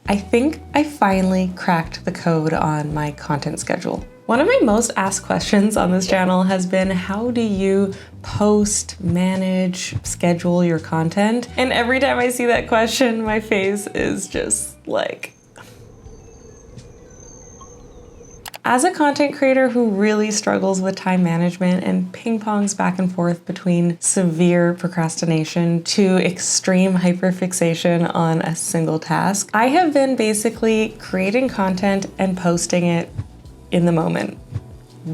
I think I finally cracked the code on my content schedule. One of my most asked questions on this channel has been, how do you post, manage, schedule your content? And every time I see that question, my face is just like... As a content creator who really struggles with time management and ping-pongs back and forth between severe procrastination to extreme hyperfixation on a single task, I have been basically creating content and posting it in the moment,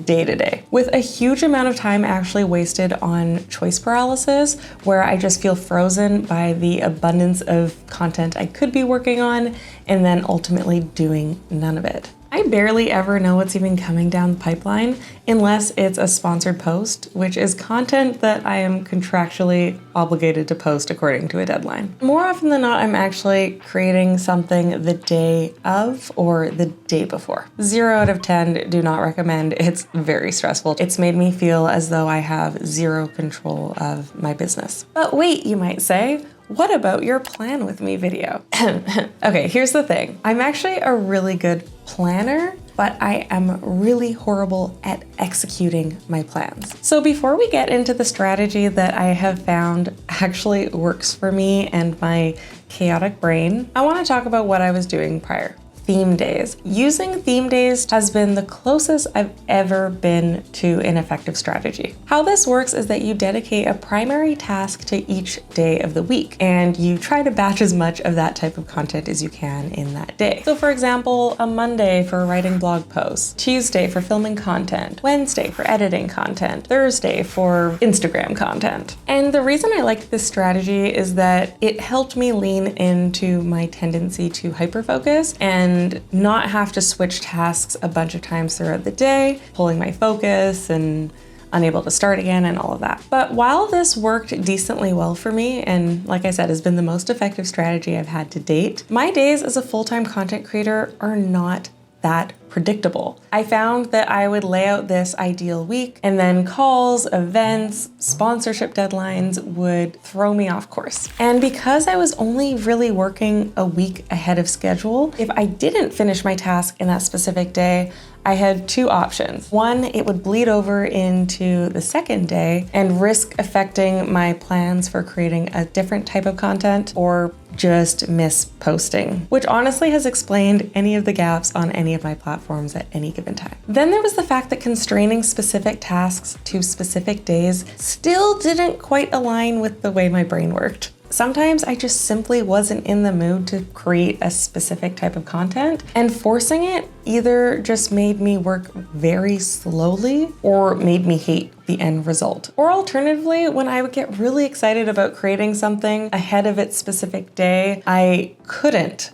day to day, with a huge amount of time actually wasted on choice paralysis, where I just feel frozen by the abundance of content I could be working on and then ultimately doing none of it. I barely ever know what's even coming down the pipeline unless it's a sponsored post, which is content that I am contractually obligated to post according to a deadline. More often than not, I'm actually creating something the day of or the day before. 0 out of 10, do not recommend. It's very stressful. It's made me feel as though I have zero control of my business. But wait, you might say, what about your plan with me video? Okay, here's the thing. I'm actually a really good planner, but I am really horrible at executing my plans. So before we get into the strategy that I have found actually works for me and my chaotic brain, I want to talk about what I was doing prior. Theme days. Using theme days has been the closest I've ever been to an effective strategy. How this works is that you dedicate a primary task to each day of the week, and you try to batch as much of that type of content as you can in that day. So for example, a Monday for writing blog posts, Tuesday for filming content, Wednesday for editing content, Thursday for Instagram content. And the reason I like this strategy is that it helped me lean into my tendency to hyperfocus and not have to switch tasks a bunch of times throughout the day, pulling my focus and unable to start again and all of that. But while this worked decently well for me, and like I said, has been the most effective strategy I've had to date, my days as a full-time content creator are not that predictable. I found that I would lay out this ideal week and then calls, events, sponsorship deadlines would throw me off course. And because I was only really working a week ahead of schedule, if I didn't finish my task in that specific day, I had two options. One, it would bleed over into the second day and risk affecting my plans for creating a different type of content, or just miss posting, which honestly has explained any of the gaps on any of my platforms at any given time. Then there was the fact that constraining specific tasks to specific days still didn't quite align with the way my brain worked. Sometimes I just simply wasn't in the mood to create a specific type of content, and forcing it either just made me work very slowly or made me hate the end result. Or alternatively, when I would get really excited about creating something ahead of its specific day, I couldn't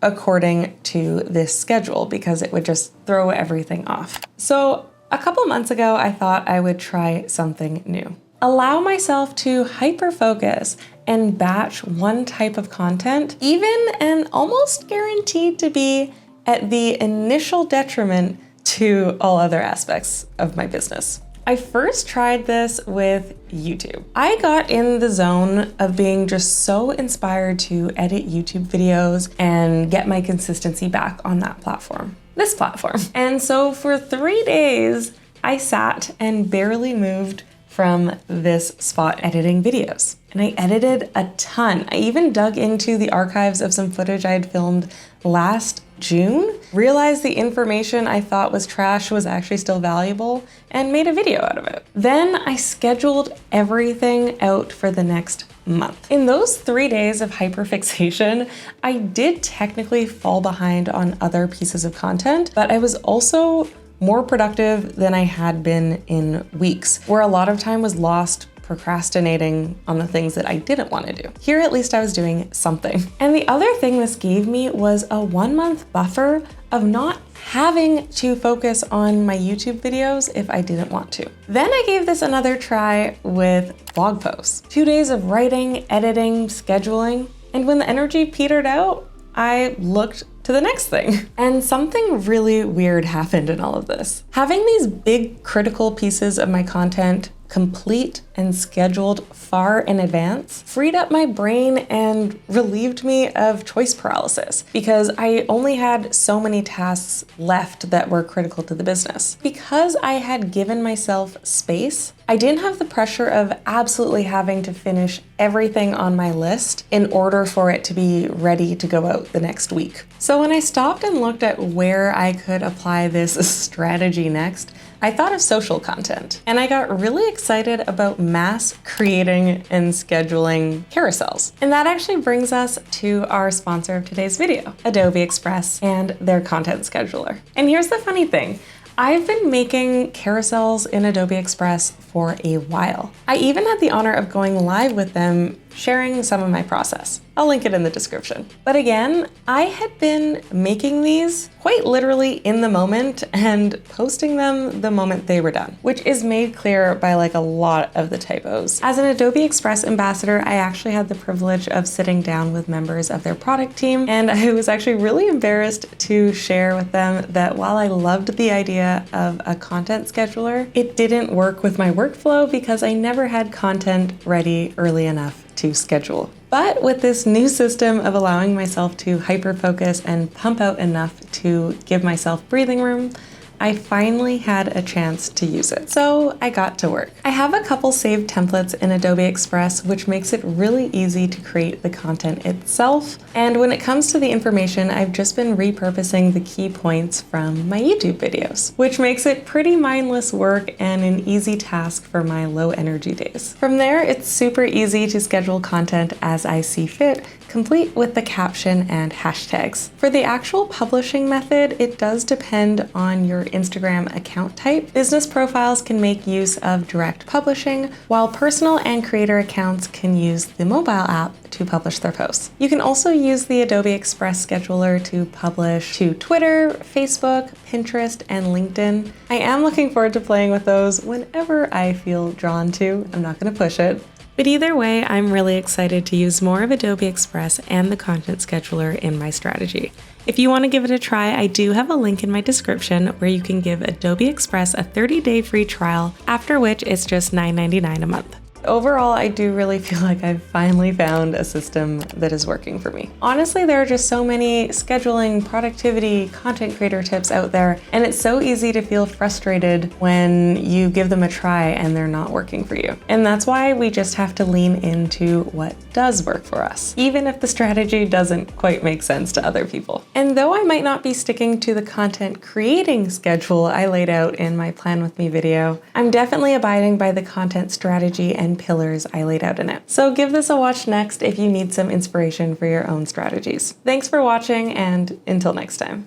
according to this schedule because it would just throw everything off. So a couple months ago, I thought I would try something new. Allow myself to hyper-focus and batch one type of content, even and almost guaranteed to be at the initial detriment to all other aspects of my business. I first tried this with YouTube. I got in the zone of being just so inspired to edit YouTube videos and get my consistency back on that platform, this platform. And so for 3 days, I sat and barely moved from this spot editing videos. And I edited a ton. I even dug into the archives of some footage I had filmed last June, realized the information I thought was trash was actually still valuable, and made a video out of it. Then I scheduled everything out for the next month. In those 3 days of hyperfixation, I did technically fall behind on other pieces of content, but I was also more productive than I had been in weeks, where a lot of time was lost procrastinating on the things that I didn't want to do. Here, at least I was doing something. And the other thing this gave me was a 1 month buffer of not having to focus on my YouTube videos if I didn't want to. Then I gave this another try with blog posts. 2 days of writing, editing, scheduling, and when the energy petered out, I looked to the next thing. And something really weird happened in all of this. Having these big critical pieces of my content complete and scheduled far in advance freed up my brain and relieved me of choice paralysis because I only had so many tasks left that were critical to the business. Because I had given myself space, I didn't have the pressure of absolutely having to finish everything on my list in order for it to be ready to go out the next week. So when I stopped and looked at where I could apply this strategy next, I thought of social content, and I got really excited about mass creating and scheduling carousels. And that actually brings us to our sponsor of today's video, Adobe Express and their content scheduler. And here's the funny thing. I've been making carousels in Adobe Express for a while. I even had the honor of going live with them, sharing some of my process. I'll link it in the description. But again, I had been making these quite literally in the moment and posting them the moment they were done, which is made clear by like a lot of the typos. As an Adobe Express ambassador, I actually had the privilege of sitting down with members of their product team, and I was actually really embarrassed to share with them that while I loved the idea of a content scheduler, it didn't work with my workflow because I never had content ready early enough to schedule. But with this new system of allowing myself to hyper-focus and pump out enough to give myself breathing room, I finally had a chance to use it. So I got to work. I have a couple saved templates in Adobe Express, which makes it really easy to create the content itself. And when it comes to the information, I've just been repurposing the key points from my YouTube videos, which makes it pretty mindless work and an easy task for my low energy days. From there, it's super easy to schedule content as I see fit, complete with the caption and hashtags. For the actual publishing method, it does depend on your Instagram account type. Business profiles can make use of direct publishing, while personal and creator accounts can use the mobile app to publish their posts. You can also use the Adobe Express Scheduler to publish to Twitter, Facebook, Pinterest, and LinkedIn. I am looking forward to playing with those whenever I feel drawn to. I'm not going to push it. But either way, I'm really excited to use more of Adobe Express and the Content Scheduler in my strategy. If you want to give it a try, I do have a link in my description where you can give Adobe Express a 30-day free trial, after which it's just $9.99 a month. Overall, I do really feel like I've finally found a system that is working for me. Honestly, there are just so many scheduling, productivity, content creator tips out there, and it's so easy to feel frustrated when you give them a try and they're not working for you. And that's why we just have to lean into what does work for us, even if the strategy doesn't quite make sense to other people. And though I might not be sticking to the content creating schedule I laid out in my Plan With Me video, I'm definitely abiding by the content strategy and pillars I laid out in it. So give this a watch next if you need some inspiration for your own strategies. Thanks for watching, and until next time.